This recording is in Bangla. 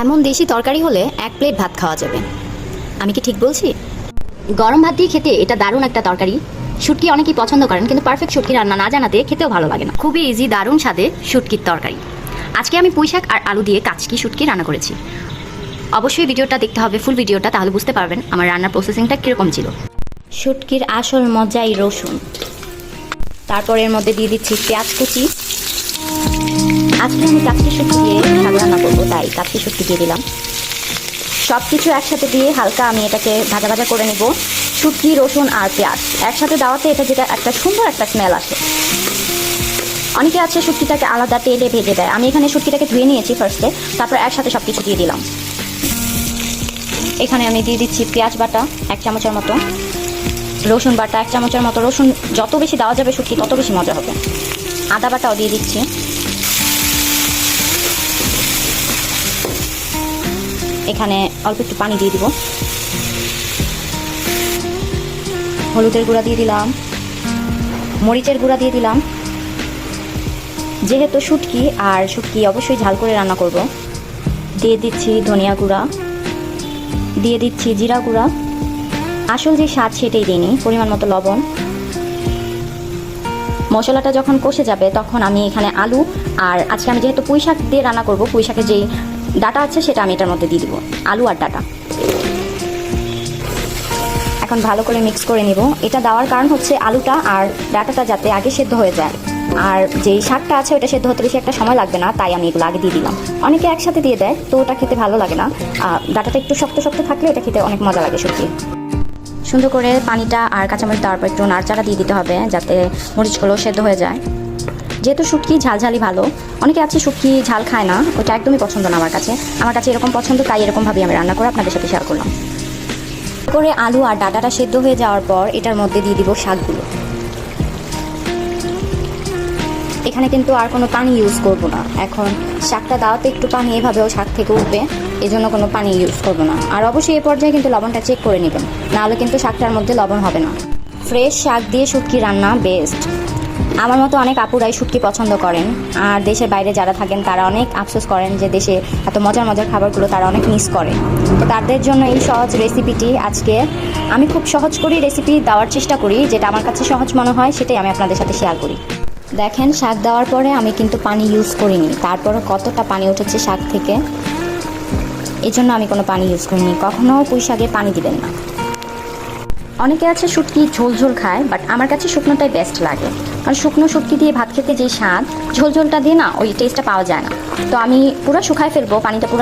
এমন দেশি তরকারি হলে এক প্লেট ভাত খাওয়া যাবে। আমি কি ঠিক বলছি? গরম ভাত দিয়ে খেতে এটা দারুণ একটা তরকারি। শুটকি অনেকেই পছন্দ করেন, কিন্তু পারফেক্ট শুটকি রান্না না জানাতে খেতেও ভালো লাগে না। খুবই ইজি, দারুণ স্বাদে শুটকির তরকারি। আজকে আমি পুঁইশাক আর আলু দিয়ে কাচকি শুটকি রান্না করেছি। অবশ্যই ভিডিওটা দেখতে হবে, ফুল ভিডিওটা, তাহলে বুঝতে পারবেন আমার রান্নার প্রসেসিংটা কীরকম ছিল। শুটকির আসল মজাই রসুন। তারপর এর মধ্যে দিয়ে দিচ্ছি পেঁয়াজ কুচি। আজকে আমি কাচকি শুটকি দিয়ে শাক রান্না করবো, তাই কাচকি শুটকি দিয়ে দিলাম। সব কিছু একসাথে দিয়ে হালকা আমি এটাকে ভাজা ভাজা করে নিব। শুটকি, রসুন আর পেঁয়াজ একসাথে দেওয়াতে এটা যেটা একটা সুন্দর একটা স্মেল আসে। অনেকে আছে শুটকিটাকে আলাদা তেলে ভেজে দেয়, আমি এখানে শুটকিটাকে ধুয়ে নিয়েছি ফার্স্টে, তারপর একসাথে সব কিছু দিয়ে দিলাম। এখানে আমি দিয়ে দিচ্ছি পেঁয়াজ বাটা 1 চামচের মতো, রসুন বাটা 1 চামচের মতো। রসুন যত বেশি দেওয়া যাবে শুটকি তত বেশি মজা হবে। আদা বাটাও দিয়ে দিচ্ছি। এখানে অল্প একটু পানি দিয়ে দিব। হলুদের গুঁড়া দিয়ে দিলাম, মরিচের গুঁড়া দিয়ে দিলাম। যেহেতু শুটকি আর শুটকি অবশ্যই ঝাল করে রান্না করব, দিয়ে দিচ্ছি ধনিয়া গুঁড়া, দিয়ে দিচ্ছি জিরা গুঁড়া। আসল যে স্বাদ সেটাই দিইনি, পরিমাণ মতো লবণ। মশলাটা যখন কষে যাবে তখন আমি এখানে আলু আর আজকে আমি যেহেতু পুঁই শাক দিয়ে রান্না করব, পুঁই শাকের যেই ডাটা আছে সেটা আমি এটার মধ্যে দিয়ে দিব, আলু আর ডাটা। এখন ভালো করে মিক্স করে নিব। এটা দেওয়ার কারণ হচ্ছে আলুটা আর ডাটাটা যাতে আগে সেদ্ধ হয়ে যায়, আর যেই শাকটা আছে ওটা সেদ্ধ হতে বেশি একটা সময় লাগবে না, তাই আমি এগুলো আগে দিয়ে দিলাম। অনেকে একসাথে দিয়ে দেয়, তো ওটা খেতে ভালো লাগে না। ডাটাটা একটু শক্ত শক্ত থাকলে এটা খেতে অনেক মজা লাগে সত্যি। সুন্দর করে পানিটা আর কাঁচামরিচ দেওয়ার পর একটু নাড়াচাড়া দিয়ে দিতে হবে যাতে মরিচগুলো সেদ্ধ হয়ে যায়। যেহেতু শুটকি ঝালঝালি ভালো, অনেকে আছে শুটকি ঝাল খায় না, ওটা একদমই পছন্দ না আমার কাছে। আমার কাছে এরকম পছন্দ, তাই এরকমভাবেই আমি রান্না করে আপনাদের সাথে শেয়ার করলাম। করে আলু আর ডাটাটা সেদ্ধ হয়ে যাওয়ার পর এটার মধ্যে দিয়ে দিব শাকগুলো। এখানে কিন্তু আর কোনো পানি ইউজ করব না। এখন শাকটা দাওয়াতে একটু পানি এভাবেও শাক থেকে উঠবে, এজন্য কোনো পানি ইউজ করব না। আর অবশ্যই এই পর্যায়ে কিন্তু লবণটা চেক করে নেবেন, নাহলে কিন্তু শাকটার মধ্যে লবণ হবে না। ফ্রেশ শাক দিয়ে শুটকি রান্না বেস্ট। আমার মতো অনেক আপুরাই শুটকি পছন্দ করেন, আর দেশের বাইরে যারা থাকেন তারা অনেক আফসোস করেন যে দেশে এত মজার মজার খাবারগুলো তারা অনেক মিস করে। তো তাদের জন্য এই সহজ রেসিপিটি আজকে আমি খুব সহজ করি রেসিপি দেওয়ার চেষ্টা করি, যেটা আমার কাছে সহজ মনে হয় সেটাই আমি আপনাদের সাথে শেয়ার করি। দেখেন শাক দেওয়ার পরে আমি কিন্তু পানি ইউজ করিনি, তারপরে কতটা পানি উঠেছে শাক থেকে, এই জন্য আমি কোনো পানি ইউজ করিনি। কখনও পুঁই শাকে পানি দিবেন না। অনেকে আছে শুটকি ঝোল ঝোল খায়, বাট আমার কাছে শুকনোটাই বেস্ট লাগে, কারণ শুকনো শুটকি দিয়ে ভাত খেতে যে স্বাদ, ঝোল ঝোলটা দিয়ে না ওই টেস্টটা পাওয়া যায় না। তো আমি পুরো শুকায় ফেলবো, পানিটা পুরো